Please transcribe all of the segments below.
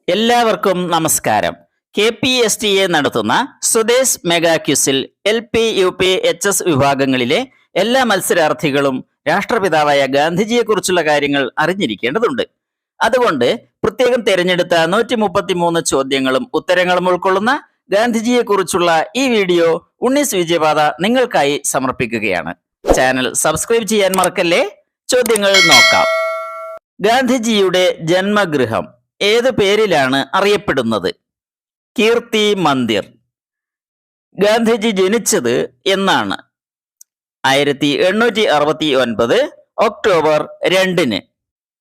എല്ലാവർക്കും നമസ്കാരം. KPSTA നടത്തുന്ന സ്വദേശ് മെഗാ ക്വിസിൽ LP, UP, HS വിഭാഗങ്ങളിലെ എല്ലാ മത്സരാർത്ഥികളും രാഷ്ട്രപിതാവായ ഗാന്ധിജിയെക്കുറിച്ചുള്ള കാര്യങ്ങൾ അറിഞ്ഞിരിക്കേണ്ടതുണ്ട്. അതുകൊണ്ട് പ്രത്യേകം തിരഞ്ഞെടുത്ത 133 ചോദ്യങ്ങളും ഉത്തരങ്ങളും ഉൾക്കൊള്ളുന്ന ഗാന്ധിജിയെക്കുറിച്ചുള്ള ഈ വീഡിയോ ഉണ്ണീസ് വിജയപാത നിങ്ങൾക്കായി സമർപ്പിക്കുകയാണ്. ചാനൽ സബ്സ്ക്രൈബ് ചെയ്യാൻ മറക്കല്ലേ. ചോദ്യങ്ങൾ നോക്കാം. ഗാന്ധിജിയുടെ ജന്മഗൃഹം ഏതു പേരിലാണ് അറിയപ്പെടുന്നത്? കീർത്തി മന്ദിർ. ഗാന്ധിജി ജനിച്ചത് എന്നാണ്? 1869 ഒക്ടോബർ 2-ന്.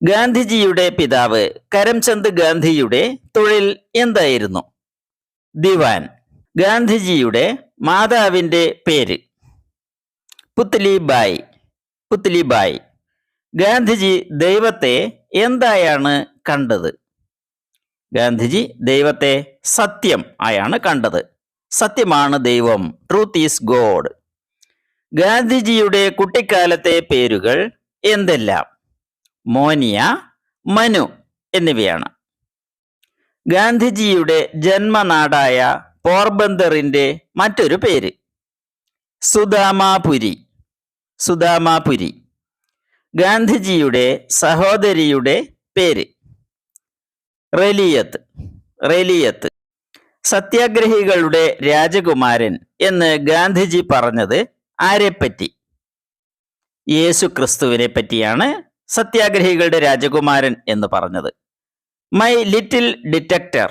ഗാന്ധിജിയുടെ പിതാവ് കരംചന്ദ് ഗാന്ധിയുടെ തൊഴിൽ എന്തായിരുന്നു? ദിവാൻ. ഗാന്ധിജിയുടെ മാതാവിന്റെ പേര്? പുത്ലിബായി. പുത്ലിബായി. ഗാന്ധിജി ദൈവത്തെ എന്തായാണ് കണ്ടത്? ഗാന്ധിജി ദൈവത്തെ സത്യം ആയാണ് കണ്ടത്. സത്യമാണ് ദൈവം. Truth is God. ഗാന്ധിജിയുടെ കുട്ടിക്കാലത്തെ പേരുകൾ എന്തെല്ലാം? മോനിയ, മനു എന്നിവയാണ്. ഗാന്ധിജിയുടെ ജന്മനാടായ പോർബന്തറിന്റെ മറ്റൊരു പേര്? സുദാമാപുരി. സുദാമാപുരി. ഗാന്ധിജിയുടെ സഹോദരിയുടെ പേര്? റെലിയത്ത്. റെലിയത്ത്. സത്യാഗ്രഹികളുടെ രാജകുമാരൻ എന്ന് ഗാന്ധിജി പറഞ്ഞത് ആരെപ്പറ്റി? യേശു ക്രിസ്തുവിനെ പറ്റിയാണ് സത്യാഗ്രഹികളുടെ രാജകുമാരൻ എന്ന് പറഞ്ഞത്. മൈ ലിറ്റിൽ ഡിറ്റക്ടർ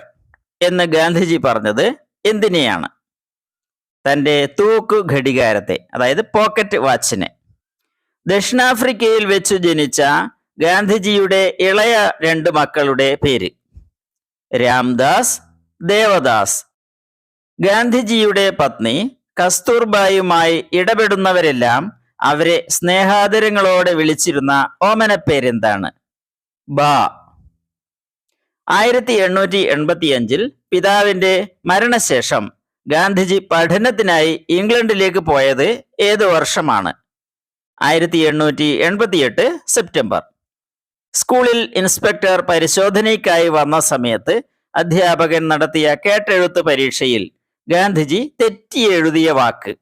എന്ന് ഗാന്ധിജി പറഞ്ഞത് എന്തിനെയാണ്? തൻ്റെ തൂക്കു ഘടികാരത്തെ, അതായത് പോക്കറ്റ് വാച്ചിനെ. ദക്ഷിണാഫ്രിക്കയിൽ വെച്ചു ജനിച്ച ഗാന്ധിജിയുടെ ഇളയ 2 മക്കളുടെ പേര്? രാംദാസ്, ദേവദാസ്. ഗാന്ധിജിയുടെ പത്നി കസ്തൂർബായുമായി ഇടപെടുന്നവരെല്ലാം അവരെ സ്നേഹാദരങ്ങളോടെ വിളിച്ചിരുന്ന ഓമനപ്പേരെന്താണ്? ബാ. 1885 പിതാവിന്റെ മരണശേഷം ഗാന്ധിജി പഠനത്തിനായി ഇംഗ്ലണ്ടിലേക്ക് പോയത് ഏതു വർഷമാണ്? 1888 സെപ്റ്റംബർ. സ്കൂളിൽ ഇൻസ്പെക്ടർ പരിശോധനയ്ക്കായി വന്ന സമയത്ത് അധ്യാപകൻ നടത്തിയ കേട്ടെഴുത്ത് പരീക്ഷയിൽ ഗാന്ധിജി തെറ്റി എഴുതിയ വാക്ക്?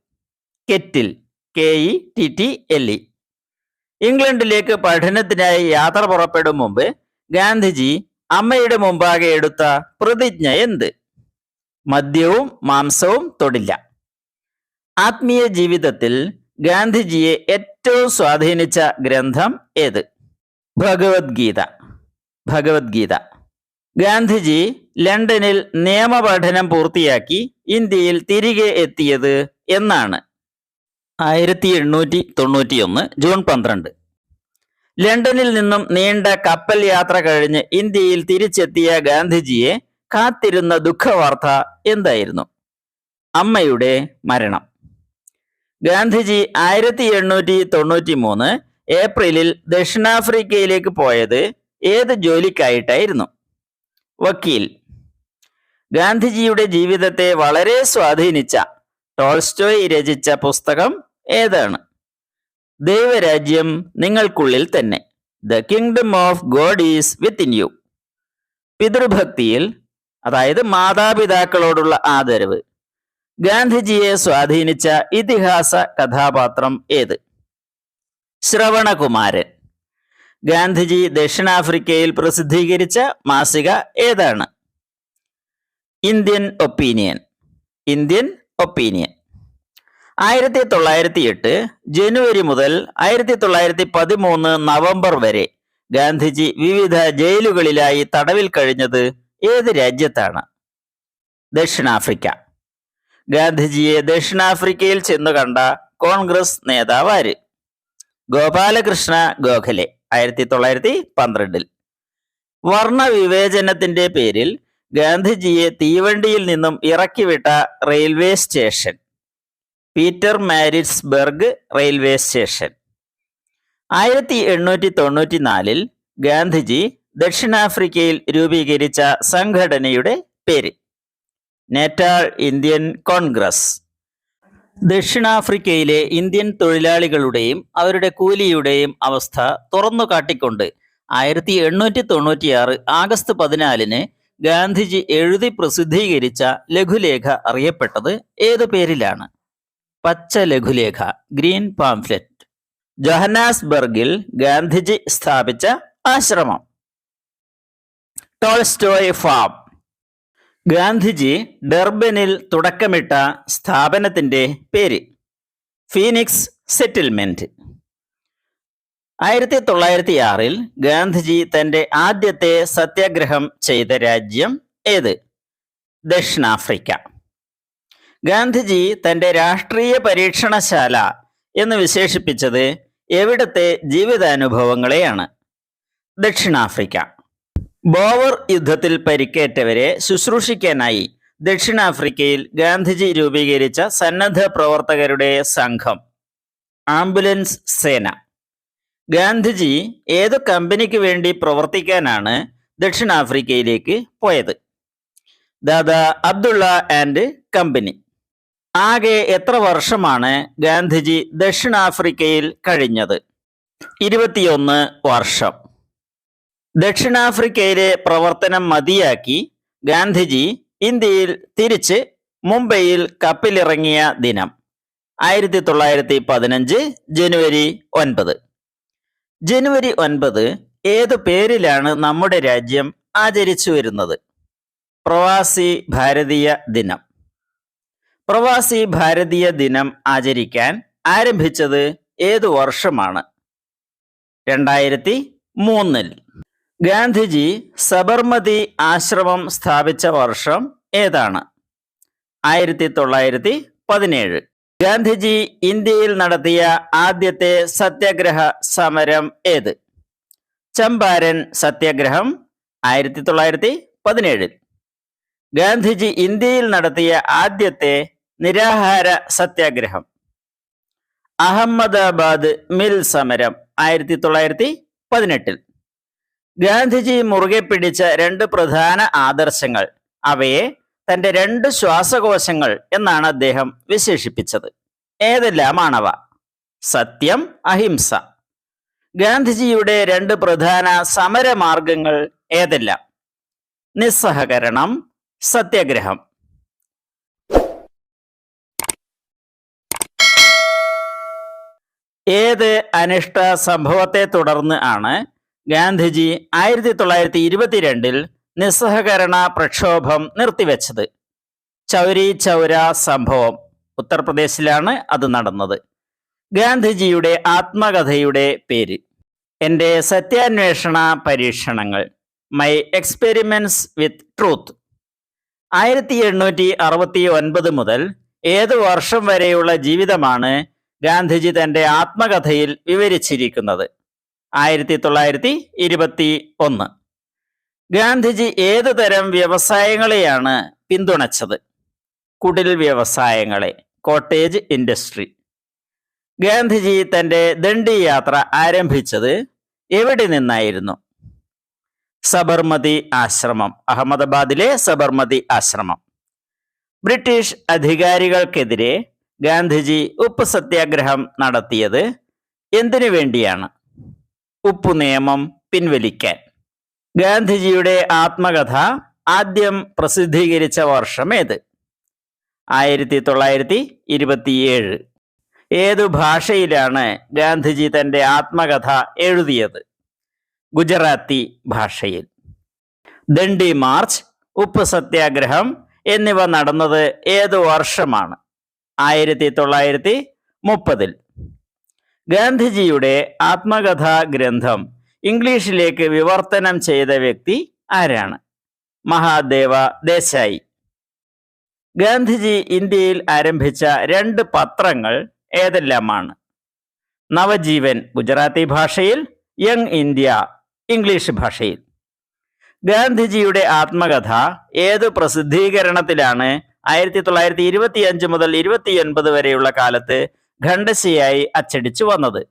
കെറ്റിൽ. KETTLE. ഇംഗ്ലണ്ടിലേക്ക് പഠനത്തിനായി യാത്ര പുറപ്പെടും മുമ്പ് ഗാന്ധിജി അമ്മയുടെ മുമ്പാകെ എടുത്ത പ്രതിജ്ഞ എന്ത്? മദ്യവും മാംസവും തൊടില്ല. ആത്മീയ ജീവിതത്തിൽ ഗാന്ധിജിയെ ഏറ്റവും സ്വാധീനിച്ച ഗ്രന്ഥം ഏത്? ഭഗവത്ഗീത. ഭഗവത്ഗീത. ഗാന്ധിജി ലണ്ടനിൽ നിയമപഠനം പൂർത്തിയാക്കി ഇന്ത്യയിൽ തിരികെ എത്തിയത് എന്നാണ്? 1891 ജൂൺ 12. ലണ്ടനിൽ നിന്നും നീണ്ട കപ്പൽ യാത്ര കഴിഞ്ഞ് ഇന്ത്യയിൽ തിരിച്ചെത്തിയ ഗാന്ധിജിയെ കാത്തിരുന്ന ദുഃഖവാർത്ത എന്തായിരുന്നു? അമ്മയുടെ മരണം. ഗാന്ധിജി 1893 ഏപ്രിലിൽ ദക്ഷിണാഫ്രിക്കയിലേക്ക് പോയത് ഏത് ജോലിക്കായിട്ടായിരുന്നു? വക്കീൽ. ഗാന്ധിജിയുടെ ജീവിതത്തെ വളരെ സ്വാധീനിച്ച ടോൾസ്റ്റോയ് രചിച്ച പുസ്തകം ഏതാണ്? ദൈവരാജ്യം നിങ്ങൾക്കുള്ളിൽ തന്നെ. The kingdom of God is within you. പിതൃഭക്തിയിൽ, അതായത് മാതാപിതാക്കളോടുള്ള ആദരവ്, ഗാന്ധിജിയെ സ്വാധീനിച്ച ഇതിഹാസ കഥാപാത്രം ഏത്? ശ്രവണകുമാരൻ. ഗാന്ധിജി ദക്ഷിണാഫ്രിക്കയിൽ പ്രസിദ്ധീകരിച്ച മാസിക ഏതാണ്? Indian opinion. Indian opinion. 1908 ജനുവരി മുതൽ 1913 നവംബർ വരെ ഗാന്ധിജി വിവിധ ജയിലുകളിലായി തടവിൽ കഴിഞ്ഞത് ഏത് രാജ്യത്താണ്? ദക്ഷിണാഫ്രിക്ക. ഗാന്ധിജിയെ ദക്ഷിണാഫ്രിക്കയിൽ ചെന്നു കണ്ട കോൺഗ്രസ് നേതാവ് ആര്? ഗോപാലകൃഷ്ണ ഗോഖലെ. 1912. വർണ്ണവിവേചനത്തിന്റെ പേരിൽ ഗാന്ധിജിയെ തീവണ്ടിയിൽ നിന്നും ഇറക്കിവിട്ട railway station? Pietermaritzburg railway station. 1894 Gandhiji ദക്ഷിണാഫ്രിക്കയിൽ രൂപീകരിച്ച സംഘടനയുടെ പേര്? Natal Indian Congress. ദക്ഷിണാഫ്രിക്കയിലെ ഇന്ത്യൻ തൊഴിലാളികളുടെയും അവരുടെ കൂലിയുടെയും അവസ്ഥ തുറന്നു കാട്ടിക്കൊണ്ട് 1896 ആഗസ്റ്റ് 14-ന് ഗാന്ധിജി എഴുതി പ്രസിദ്ധീകരിച്ച ലഘുലേഖ അറിയപ്പെട്ടത് ഏതു പേരിലാണ്? പച്ച ലഘുലേഖ, ഗ്രീൻ പാംഫ്ലെറ്റ്. ജോഹന്നാസ്ബർഗിൽ ഗാന്ധിജി സ്ഥാപിച്ച ആശ്രമം? Tolstoy farm. ഗാന്ധിജി ഡർബനിൽ തുടക്കമിട്ട സ്ഥാപനത്തിന്റെ പേര്? Phoenix settlement. 1906 ഗാന്ധിജി തന്റെ ആദ്യത്തെ സത്യാഗ്രഹം ചെയ്ത രാജ്യം ഏത്? ദക്ഷിണാഫ്രിക്ക. ഗാന്ധിജി തന്റെ രാഷ്ട്രീയ പരീക്ഷണശാല എന്ന് വിശേഷിപ്പിച്ചത് എവിടത്തെ ജീവിതാനുഭവങ്ങളെയാണ്? ദക്ഷിണാഫ്രിക്ക. ബോവർ യുദ്ധത്തിൽ പരിക്കേറ്റവരെ ശുശ്രൂഷിക്കാനായി ദക്ഷിണാഫ്രിക്കയിൽ ഗാന്ധിജി രൂപീകരിച്ച സന്നദ്ധ പ്രവർത്തകരുടെ സംഘം ആംബുലൻസ് സേന. ഗാന്ധിജി ഏതു കമ്പനിക്ക് വേണ്ടി പ്രവർത്തിക്കാനാണ് ദക്ഷിണാഫ്രിക്കയിലേക്ക് പോയത്? Dada Abdullah and company. ആകെ എത്ര വർഷമാണ് ഗാന്ധിജി ദക്ഷിണാഫ്രിക്കയിൽ കഴിഞ്ഞത്? 21 വർഷം. ദക്ഷിണാഫ്രിക്കയിലെ പ്രവർത്തനം മതിയാക്കി ഗാന്ധിജി ഇന്ത്യയിൽ തിരിച്ച് മുംബൈയിൽ കപ്പലിറങ്ങിയ ദിനം 1915 ജനുവരി 9. ജനുവരി 9 ഏതു പേരിലാണ് നമ്മുടെ രാജ്യം ആചരിച്ചു വരുന്നത്? പ്രവാസി ഭാരതീയ ദിനം. പ്രവാസി ഭാരതീയ ദിനം ആചരിക്കാൻ ആരംഭിച്ചത് ഏതു വർഷമാണ്? 2003. ഗാന്ധിജി സബർമതി ആശ്രമം സ്ഥാപിച്ച വർഷം ഏതാണ്? 1917. ഗാന്ധിജി ഇന്ത്യയിൽ നടത്തിയ ആദ്യത്തെ സത്യാഗ്രഹ സമരം ഏത്? ചമ്പാരൻ സത്യാഗ്രഹം 1917. ഗാന്ധിജി ഇന്ത്യയിൽ നടത്തിയ ആദ്യത്തെ നിരാഹാര സത്യാഗ്രഹം? അഹമ്മദാബാദ് മിൽ സമരം 1918. ഗാന്ധിജി മുറുകെ പിടിച്ച 2 പ്രധാന ആദർശങ്ങൾ, അവയെ തന്റെ 2 ശ്വാസകോശങ്ങൾ എന്നാണ് അദ്ദേഹം വിശേഷിപ്പിച്ചത്. ഏതെല്ലാമാണവ? സത്യം, അഹിംസ. ഗാന്ധിജിയുടെ 2 പ്രധാന സമരമാർഗങ്ങൾ ഏതെല്ലാം? നിസ്സഹകരണം, സത്യാഗ്രഹം. ഏത് അനിഷ്ട സംഭവത്തെ തുടർന്ന് ആണ് ഗാന്ധിജി 1922 നിസ്സഹകരണ പ്രക്ഷോഭം നിർത്തിവെച്ചത്? ചൗരി ചൗര സംഭവം. ഉത്തർപ്രദേശിലാണ് അത് നടന്നത്. ഗാന്ധിജിയുടെ ആത്മകഥയുടെ പേര്? എൻ്റെ സത്യാന്വേഷണ പരീക്ഷണങ്ങൾ, മൈ എക്സ്പെരിമെന്റ്സ് വിത്ത് ട്രൂത്ത്. 1869 മുതൽ ഏതു വർഷം വരെയുള്ള ജീവിതമാണ് ഗാന്ധിജി തന്റെ ആത്മകഥയിൽ വിവരിച്ചിരിക്കുന്നത്? 1921. ഗാന്ധിജി ഏതു തരം വ്യവസായങ്ങളെയാണ് പിന്തുണച്ചത്? കുടിൽ വ്യവസായങ്ങളെ, കോട്ടേജ് ഇൻഡസ്ട്രി. ഗാന്ധിജി തന്റെ ദണ്ഡി യാത്ര ആരംഭിച്ചത് എവിടെ നിന്നായിരുന്നു? സബർമതി ആശ്രമം, അഹമ്മദാബാദിലെ സബർമതി ആശ്രമം. ബ്രിട്ടീഷ് അധികാരികൾക്കെതിരെ ഗാന്ധിജി ഉപ്പ് സത്യാഗ്രഹം നടത്തിയത് എന്തിനു വേണ്ടിയാണ്? ഉപ്പു നിയമം പിൻവലിക്കാൻ. ഗാന്ധിജിയുടെ ആത്മകഥ ആദ്യം പ്രസിദ്ധീകരിച്ച വർഷം ഏത്? 1927. ഏതു ഭാഷയിലാണ് ഗാന്ധിജി തന്റെ ആത്മകഥ എഴുതിയത്? ഗുജറാത്തി ഭാഷയിൽ. ദണ്ഡി മാർച്ച്, ഉപ്പ് സത്യാഗ്രഹം എന്നിവ നടന്നത് ഏതു വർഷമാണ്? 1930. ഗാന്ധിജിയുടെ ആത്മകഥാ ഗ്രന്ഥം ഇംഗ്ലീഷിലേക്ക് വിവർത്തനം ചെയ്ത വ്യക്തി ആരാണ്? മഹാദേവ ദേശായി. ഗാന്ധിജി ഇന്ത്യയിൽ ആരംഭിച്ച 2 പത്രങ്ങൾ ഏതെല്ലാമാണ്? നവജീവൻ ഗുജറാത്തി ഭാഷയിൽ, യങ് ഇന്ത്യ ഇംഗ്ലീഷ് ഭാഷയിൽ. ഗാന്ധിജിയുടെ ആത്മകഥ ഏതു പ്രസിദ്ധീകരണത്തിലാണ് 1925 മുതൽ 29 വരെയുള്ള കാലത്ത് ഖണ്ഡശയായി അച്ചടിച്ചു വന്നത്?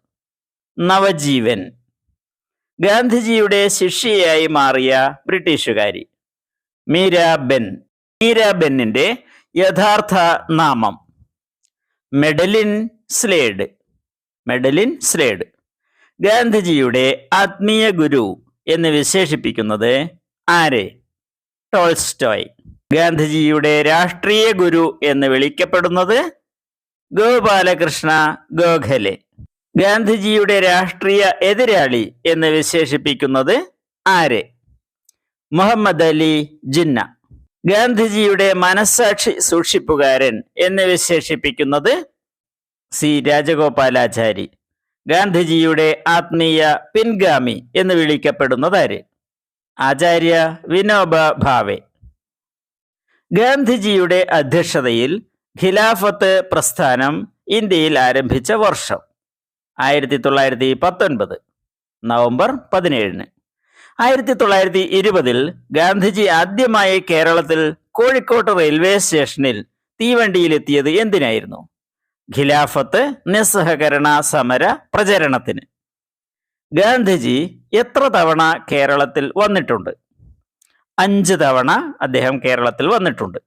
നവജീവൻ. ഗാന്ധിജിയുടെ ശിഷ്യയായി മാറിയ ബ്രിട്ടീഷുകാരി? മീരാബെൻ. മീരാബെന്നിന്റെ യഥാർത്ഥ നാമം? Madeleine Slade. Madeleine Slade. ഗാന്ധിജിയുടെ ആത്മീയ ഗുരു എന്ന് വിശേഷിപ്പിക്കുന്നത് ആരെ? ടോൾസ്റ്റോയ്. ഗാന്ധിജിയുടെ രാഷ്ട്രീയ ഗുരു എന്ന് വിളിക്കപ്പെടുന്നത് ഗോപാലകൃഷ്ണ ഗോഖലെ. ഗാന്ധിജിയുടെ രാഷ്ട്രീയ എതിരാളി എന്ന് വിശേഷിപ്പിക്കുന്നത് ആരെ? മുഹമ്മദ് അലി ജിന്ന. ഗാന്ധിജിയുടെ മനസ്സാക്ഷി സൂക്ഷിപ്പുകാരൻ എന്ന് വിശേഷിപ്പിക്കുന്നത് സി രാജഗോപാലാചാരി. ഗാന്ധിജിയുടെ ആത്മീയ പിൻഗാമി എന്ന് വിളിക്കപ്പെടുന്നതാര്? ആചാര്യ വിനോബ ഭാവെ. ഗാന്ധിജിയുടെ അധ്യക്ഷതയിൽ ഖിലാഫത്ത് പ്രസ്ഥാനം ഇന്ത്യയിൽ ആരംഭിച്ച വർഷം 1919 നവംബർ 17. 1920 ഗാന്ധിജി ആദ്യമായി കേരളത്തിൽ കോഴിക്കോട് റെയിൽവേ സ്റ്റേഷനിൽ തീവണ്ടിയിലെത്തിയത് എന്തിനായിരുന്നു? ഖിലാഫത്ത് നിസ്സഹകരണ സമര പ്രചരണത്തിന്. ഗാന്ധിജി എത്ര തവണ കേരളത്തിൽ വന്നിട്ടുണ്ട്? 5 തവണ അദ്ദേഹം കേരളത്തിൽ വന്നിട്ടുണ്ട്.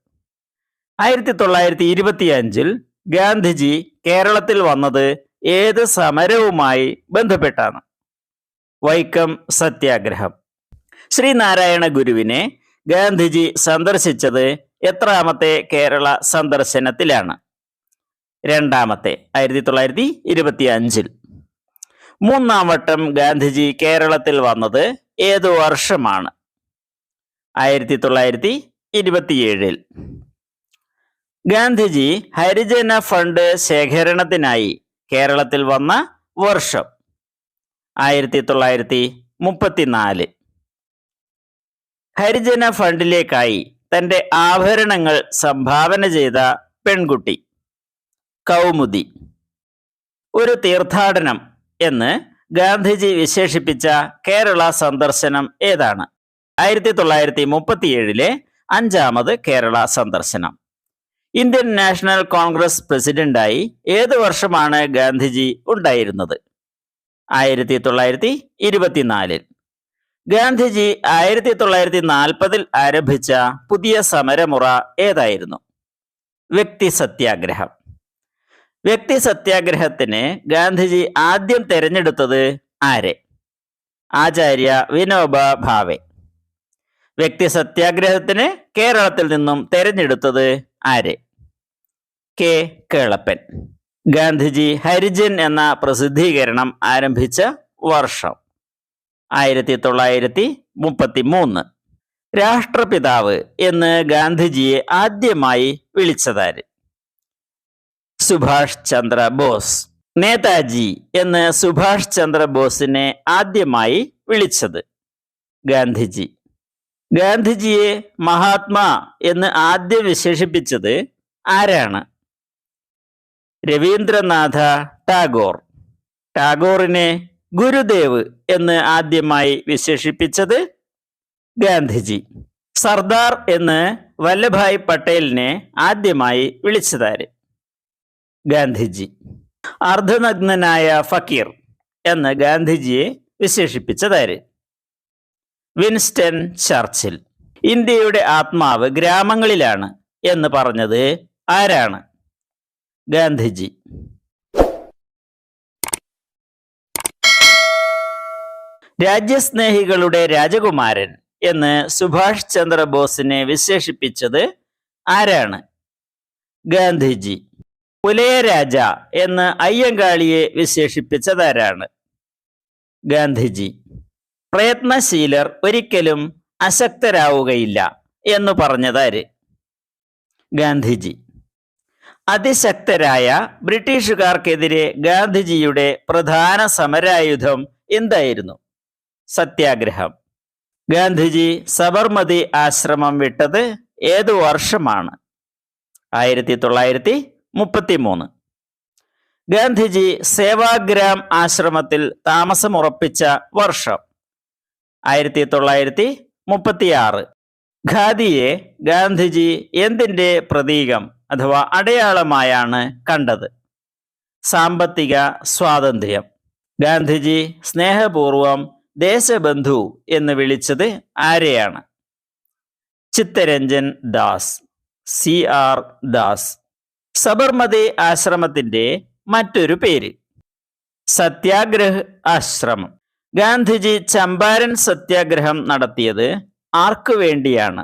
1925 ഗാന്ധിജി കേരളത്തിൽ വന്നത് ഏത് സമരവുമായി ബന്ധപ്പെട്ടാണ്? വൈക്കം സത്യാഗ്രഹം. ശ്രീനാരായണ ഗുരുവിനെ ഗാന്ധിജി സന്ദർശിച്ചത് എത്രാമത്തെ കേരള സന്ദർശനത്തിലാണ്? 2ാമത്തെ 1925. 3ാം വട്ടം ഗാന്ധിജി കേരളത്തിൽ വന്നത് ഏതു വർഷമാണ്? 1927. ഗാന്ധിജി ഹരിജന ഫണ്ട് ശേഖരണത്തിനായി കേരളത്തിൽ വന്ന വർഷം? 1934. ഹരിജന ഫണ്ടിലേക്കായി തന്റെ ആഭരണങ്ങൾ സംഭാവന ചെയ്ത പെൺകുട്ടി? കൗമുദി. ഒരു തീർത്ഥാടനം എന്ന് ഗാന്ധിജി വിശേഷിപ്പിച്ച കേരള സന്ദർശനം ഏതാണ്? 1937 5ാമത് കേരള സന്ദർശനം. ഇന്ത്യൻ നാഷണൽ കോൺഗ്രസ് പ്രസിഡന്റായി ഏത് വർഷമാണ് ഗാന്ധിജി ഉണ്ടായിരുന്നത്? 1924. ഗാന്ധിജി 1940 ആരംഭിച്ച പുതിയ സമരമുറ ഏതായിരുന്നു? വ്യക്തി സത്യാഗ്രഹം. വ്യക്തി സത്യാഗ്രഹത്തിന് ഗാന്ധിജി ആദ്യം തെരഞ്ഞെടുത്തത് ആരെ? ആചാര്യ വിനോബ ഭാവെ. വ്യക്തി സത്യാഗ്രഹത്തിന് കേരളത്തിൽ നിന്നും തെരഞ്ഞെടുത്തത് ആരെ? കെ കേളപ്പൻ. ഗാന്ധിജി ഹരിജൻ എന്ന പ്രസിദ്ധീകരണം ആരംഭിച്ച വർഷം? 1933. രാഷ്ട്രപിതാവ് എന്ന് ഗാന്ധിജിയെ ആദ്യമായി വിളിച്ചതാര്? സുഭാഷ് ചന്ദ്ര ബോസ്. നേതാജി എന്ന് സുഭാഷ് ചന്ദ്ര ബോസിനെ ആദ്യമായി വിളിച്ചത്? ഗാന്ധിജി. ഗാന്ധിജിയെ മഹാത്മാ എന്ന് ആദ്യം വിശേഷിപ്പിച്ചത് ആരാണ്? രവീന്ദ്രനാഥ ടാഗോർ. ടാഗോറിനെ ഗുരുദേവ് എന്ന് ആദ്യമായി വിശേഷിപ്പിച്ചത് ഗാന്ധിജി. സർദാർ എന്ന് വല്ലഭായ് പട്ടേലിനെ ആദ്യമായി വിളിച്ചതാര്? ഗാന്ധിജി. അർദ്ധനഗ്നനായ ഫക്കീർ എന്ന് ഗാന്ധിജിയെ വിശേഷിപ്പിച്ചതാര്? Winston Churchill. ഇന്ത്യയുടെ ആത്മാവ് ഗ്രാമങ്ങളിലാണ് എന്ന് പറഞ്ഞത് ആരാണ്? ഗാന്ധിജി. രാജ്യസ്നേഹികളുടെ രാജകുമാരൻ എന്ന് സുഭാഷ് ചന്ദ്രബോസിനെ വിശേഷിപ്പിച്ചത് ആരാണ്? ഗാന്ധിജി. പുലയരാജ എന്ന് അയ്യങ്കാളിയെ വിശേഷിപ്പിച്ചതാരാണ്? ഗാന്ധിജി. പ്രയത്നശീലർ ഒരിക്കലും അശക്തരാവുകയില്ല എന്ന് പറഞ്ഞതാര്? ഗാന്ധിജി. അതിശക്തരായ ബ്രിട്ടീഷുകാർക്കെതിരെ ഗാന്ധിജിയുടെ പ്രധാന സമരായുധം എന്തായിരുന്നു? സത്യാഗ്രഹം. ഗാന്ധിജി സബർമതി ആശ്രമം വിട്ടത് ഏതു വർഷമാണ്? 1933. ഗാന്ധിജി സേവാഗ്രാം ആശ്രമത്തിൽ താമസമുറപ്പിച്ച വർഷം? 1936. ഖാദിയെ ഗാന്ധിജി എന്തിൻ്റെ പ്രതീകം അഥവാ അടയാളമായാണ് കണ്ടത്? സാമ്പത്തിക സ്വാതന്ത്ര്യം. ഗാന്ധിജി സ്നേഹപൂർവം ദേശബന്ധു എന്ന് വിളിച്ചത് ആരെയാണ്? ചിത്തരഞ്ജൻ ദാസ്. CR ദാസ്. സബർമതി ആശ്രമത്തിന്റെ മറ്റൊരു പേര്? സത്യാഗ്രഹ് ആശ്രമം. ഗാന്ധിജി ചമ്പാരൻ സത്യാഗ്രഹം നടത്തിയത് ആർക്കു വേണ്ടിയാണ്?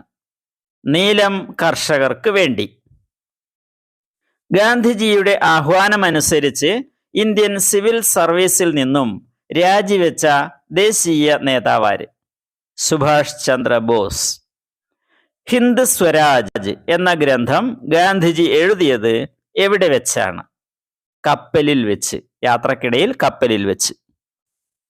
നീലം കർഷകർക്ക് വേണ്ടി. ഗാന്ധിജിയുടെ ആഹ്വാനമനുസരിച്ച് ഇന്ത്യൻ സിവിൽ സർവീസിൽ നിന്നും രാജിവെച്ച ദേശീയ നേതാവാര്? സുഭാഷ് ചന്ദ്ര ബോസ്. ഹിന്ദ് സ്വരാജ് എന്ന ഗ്രന്ഥം ഗാന്ധിജി എഴുതിയത് എവിടെ വെച്ചാണ്? കപ്പലിൽ വെച്ച്, യാത്രക്കിടയിൽ കപ്പലിൽ വെച്ച്.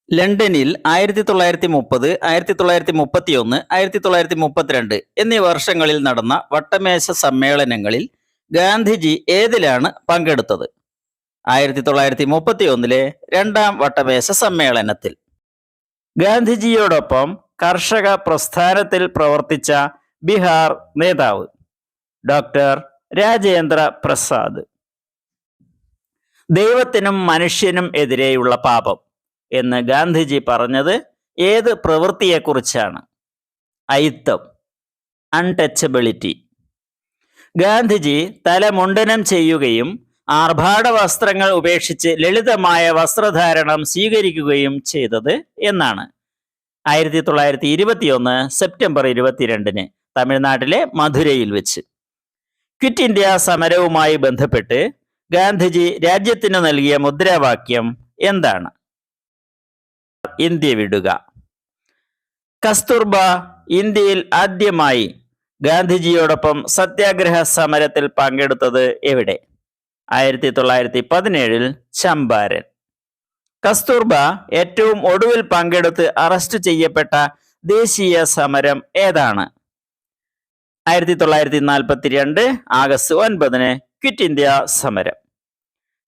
ലണ്ടനിൽ 1930, 1931, 1932 എന്നീ വർഷങ്ങളിൽ നടന്ന വട്ടമേശ സമ്മേളനങ്ങളിൽ ഗാന്ധിജി ഏതിലാണ് പങ്കെടുത്തത്? 1931 രണ്ടാം വട്ടമേശ സമ്മേളനത്തിൽ. ഗാന്ധിജിയോടൊപ്പം കർഷക പ്രസ്ഥാനത്തിൽ പ്രവർത്തിച്ച ബീഹാർ നേതാവ് ഡോക്ടർ രാജേന്ദ്ര പ്രസാദ്. ദൈവത്തിനും മനുഷ്യനും എതിരെയുള്ള പാപം എന്ന് ഗാന്ധിജി പറഞ്ഞത് ഏത് പ്രവൃത്തിയെക്കുറിച്ചാണ്? അയിത്തം, അൺടച്ചബിലിറ്റി. ഗാന്ധിജി തലമുണ്ടനം ചെയ്യുകയും ആർഭാട വസ്ത്രങ്ങൾ ഉപേക്ഷിച്ച് ലളിതമായ വസ്ത്രധാരണം സ്വീകരിക്കുകയും ചെയ്തത് എന്നാണ്? 1921 സെപ്റ്റംബർ 22 തമിഴ്നാട്ടിലെ മധുരയിൽ വെച്ച്. ക്വിറ്റ് ഇന്ത്യ സമരവുമായി ബന്ധപ്പെട്ട് ഗാന്ധിജി രാജ്യത്തിന് നൽകിയ മുദ്രാവാക്യം എന്താണ്? ഇന്ത്യ വിടുക. കസ്തൂർബ ഇന്ത്യയിൽ ആദ്യമായി ഗാന്ധിജിയോടൊപ്പം സത്യാഗ്രഹ സമരത്തിൽ പങ്കെടുത്തത് എവിടെ? 1917 ചമ്പാരൻ. കസ്തൂർബ ഏറ്റവും ഒടുവിൽ പങ്കെടുത്ത് അറസ്റ്റ് ചെയ്യപ്പെട്ട ദേശീയ സമരം ഏതാണ്? 1942 ആഗസ്റ്റ് 9 ക്വിറ്റ് ഇന്ത്യ സമരം.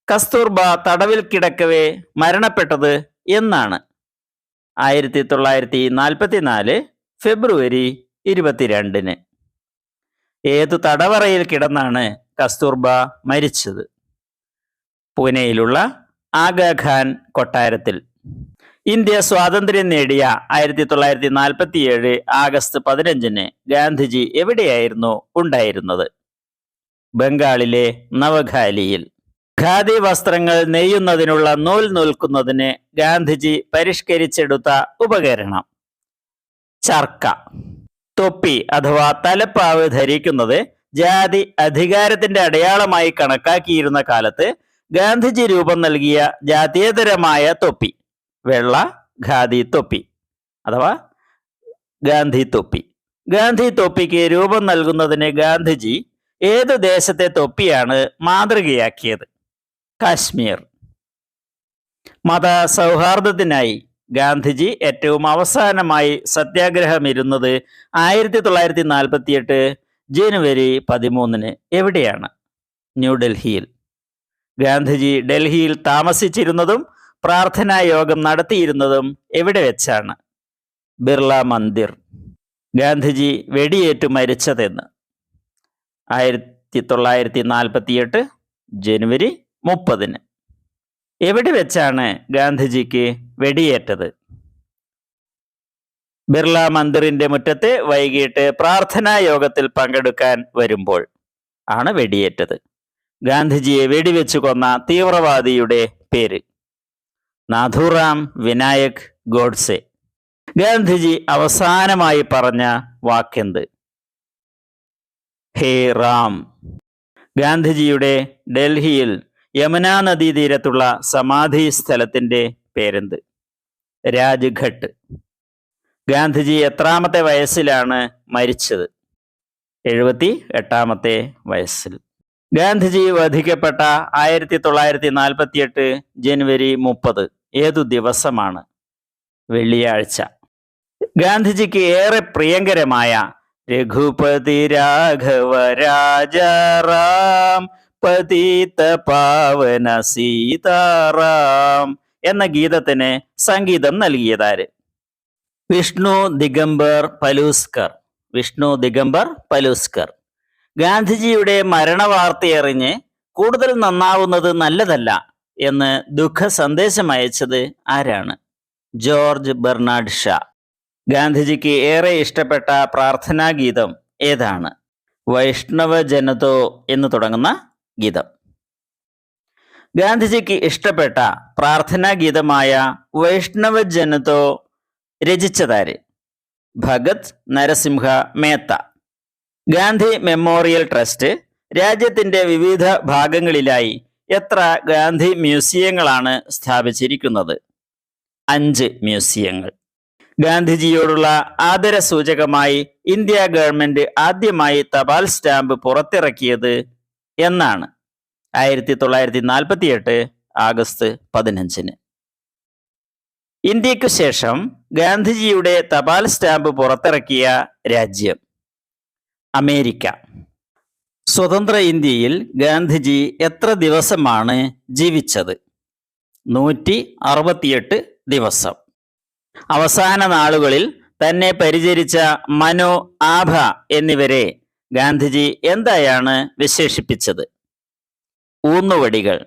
കസ്തൂർബ തടവിൽ കിടക്കവേ മരണപ്പെട്ടത് എന്നാണ്? 1944 ഫെബ്രുവരി 22. ഏതു തടവറയിൽ കിടന്നാണ് കസ്തൂർബ മരിച്ചത്? പൂനെയിലുള്ള ആഗാഖാൻ കൊട്ടാരത്തിൽ. ഇന്ത്യ സ്വാതന്ത്ര്യം നേടിയ 1947 ആഗസ്റ്റ് 15 ഗാന്ധിജി എവിടെയായിരുന്നു ഉണ്ടായിരുന്നത്? ബംഗാളിലെ നവഖാലിയിൽ. ഖാദി വസ്ത്രങ്ങൾ നെയ്യുന്നതിനുള്ള നൂൽ നൂൽക്കുന്നതിന് ഗാന്ധിജി പരിഷ്കരിച്ചെടുത്ത ഉപകരണം? ചർക്ക. തൊപ്പി അഥവാ തലപ്പാവ് ധരിക്കുന്നത് ജാതി അധികാരത്തിന്റെ അടയാളമായി കണക്കാക്കിയിരുന്ന കാലത്ത് ഗാന്ധിജി രൂപം നൽകിയ ജാതീയതരമായ തൊപ്പി വെള്ള ഖാദി തൊപ്പി അഥവാ ഗാന്ധി തൊപ്പി. ഗാന്ധി തൊപ്പിക്ക് രൂപം നൽകുന്നതിന് ഗാന്ധിജി ഏത് ദേശത്തെ തൊപ്പിയാണ് മാതൃകയാക്കിയത്? കാശ്മീർ. മത സൗഹാർദ്ദത്തിനായി ഗാന്ധിജി ഏറ്റവും അവസാനമായി സത്യാഗ്രഹമിരുന്നത് 1948 ജനുവരി 13 എവിടെയാണ്? ന്യൂഡൽഹിയിൽ. ഗാന്ധിജി ഡൽഹിയിൽ താമസിച്ചിരുന്നതും പ്രാർത്ഥനാ യോഗം നടത്തിയിരുന്നതും എവിടെ വെച്ചാണ്? ബിർള മന്ദിർ. ഗാന്ധിജി വെടിയേറ്റു മരിച്ചതെന്ന്? 1948 ജനുവരി 30. എവിടെ വെച്ചാണ് ഗാന്ധിജിക്ക് വെടിയേറ്റത്? ബിർള മന്ദിറിന്റെ മുറ്റത്ത് വൈകിട്ട് പ്രാർത്ഥനാ യോഗത്തിൽ പങ്കെടുക്കാൻ വരുമ്പോൾ ആണ് വെടിയേറ്റത്. ഗാന്ധിജിയെ വെടിവെച്ചു കൊന്ന തീവ്രവാദിയുടെ പേര്? നാഥുറാം വിനായക് ഗോഡ്സെ. ഗാന്ധിജി അവസാനമായി പറഞ്ഞ വാക്കെന്ത്? ഹേ റാം. ഗാന്ധിജിയുടെ ഡൽഹിയിൽ യമുനാ നദീതീരത്തുള്ള സമാധി സ്ഥലത്തിന്റെ പേരെന്ത്? രാജ്ഘട്ട്. ഗാന്ധിജി എത്രാമത്തെ വയസ്സിലാണ് മരിച്ചത്? 78ാമത്തെ വയസ്സിൽ. ഗാന്ധിജി വധിക്കപ്പെട്ട 1948 ജനുവരി 30 ഏതു ദിവസമാണ്? വെള്ളിയാഴ്ച. ഗാന്ധിജിക്ക് ഏറെ പ്രിയങ്കരമായ രഘുപതി രാഘവ രാജാറാം പതിത പാവന സീതാറാം എന്ന ഗീതത്തിന് സംഗീതം നൽകിയതാര്? വിഷ്ണു ദിഗംബർ പലൂസ്കർ. വിഷ്ണു ദിഗംബർ പലൂസ്കർ. ഗാന്ധിജിയുടെ മരണവാർത്തയറിഞ്ഞ് കൂടുതൽ നന്നാവുന്നത് നല്ലതല്ല എന്ന് ദുഃഖ സന്ദേശം അയച്ചത് ആരാണ്? George Bernard Shah. ഗാന്ധിജിക്ക് ഏറെ ഇഷ്ടപ്പെട്ട പ്രാർത്ഥനാ ഗീതം ഏതാണ്? വൈഷ്ണവ ജനതോ എന്ന് തുടങ്ങുന്ന ഗീതം. ഗാന്ധിജിക്ക് ഇഷ്ടപ്പെട്ട പ്രാർത്ഥനാ ഗീതമായ വൈഷ്ണവ ജനതോ രചിച്ചതാര്? ഭഗത് നരസിംഹ മേത്ത. ഗാന്ധി മെമ്മോറിയൽ ട്രസ്റ്റ് രാജ്യത്തിന്റെ വിവിധ ഭാഗങ്ങളിലായി എത്ര ഗാന്ധി മ്യൂസിയങ്ങളാണ് സ്ഥാപിച്ചിരിക്കുന്നത്? 5 മ്യൂസിയങ്ങൾ. ഗാന്ധിജിയോടുള്ള ആദരസൂചകമായി ഇന്ത്യ ഗവൺമെന്റ് ആദ്യമായി തപാൽ സ്റ്റാമ്പ് പുറത്തിറക്കിയത് എന്നാണ്? 1948 ആഗസ്റ്റ് 15. ഇന്ത്യക്ക് ശേഷം ഗാന്ധിജിയുടെ തപാൽ സ്റ്റാമ്പ് പുറത്തിറക്കിയ രാജ്യം? അമേരിക്ക. സ്വതന്ത്ര ഇന്ത്യയിൽ ഗാന്ധിജി എത്ര ദിവസമാണ് ജീവിച്ചത്? 168 ദിവസം. അവസാന നാളുകളിൽ തന്നെ പരിചരിച്ച മനോ, ആഭ എന്നിവരെ ഗാന്ധിജി എന്തായാണ് വിശേഷിപ്പിച്ചത്? ഊന്നുവടികൾ.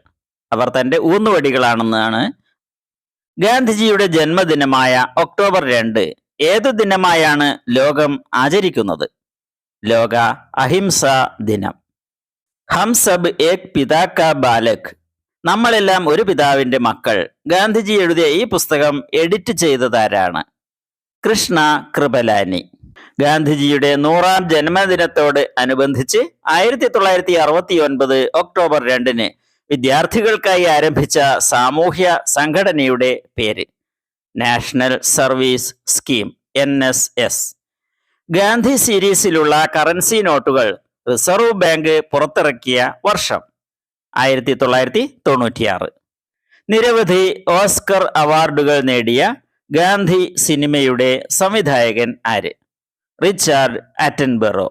അവർ തന്റെ ഊന്നുവടികളാണെന്നാണ്. ഗാന്ധിജിയുടെ ജന്മദിനമായ ഒക്ടോബർ 2 ഏതു ദിനമായാണ് ലോകം ആചരിക്കുന്നത്? ലോക അഹിംസാ ദിനം. ഹം സബ് ഏക് പിതാ കാ ബാലക്, നമ്മളെല്ലാം ഒരു പിതാവിന്റെ മക്കൾ. ഗാന്ധിജി എഴുതിയ ഈ പുസ്തകം എഡിറ്റ് ചെയ്തതാരാണ്? കൃഷ്ണ കൃപലാനി. ഗാന്ധിജിയുടെ 100ാം ജന്മദിനത്തോട് അനുബന്ധിച്ച് 1969 ഒക്ടോബർ 2 വിദ്യാർത്ഥികൾക്കായി ആരംഭിച്ച സാമൂഹ്യ സംഘടനയുടെ പേര്? National service scheme, NSS. Gandhi സീരീസിലുള്ള കറൻസി നോട്ടുകൾ റിസർവ് ബാങ്ക് പുറത്തിറക്കിയ വർഷം? 1996. നിരവധി ഓസ്കർ അവാർഡുകൾ നേടിയ ഗാന്ധി സിനിമയുടെ സംവിധായകൻ ആര്? Richard Attenborough.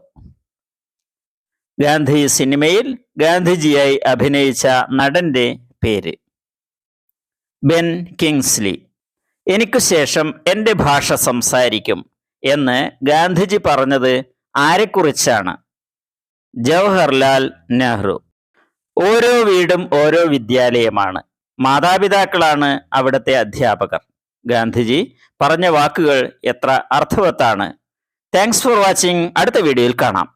ഗാന്ധി സിനിമയിൽ ഗാന്ധിജിയായി അഭിനയിച്ച നടന്റെ പേര്? Ben Kingsley. എനിക്ക് ശേഷം എൻ്റെ ഭാഷ സംസാരിക്കും എന്ന് ഗാന്ധിജി പറഞ്ഞത് ആരെക്കുറിച്ചാണ്? ജവഹർലാൽ നെഹ്റു. ഓരോ വീടും ഓരോ വിദ്യാലയമാണ്. മാതാപിതാക്കളാണ് അവിടുത്തെ അധ്യാപകർ. ഗാന്ധിജി പറഞ്ഞ വാക്കുകൾ എത്ര അർത്ഥവത്താണ്. Thanks for watching. അടുത്ത വീഡിയോയിൽ കാണാം.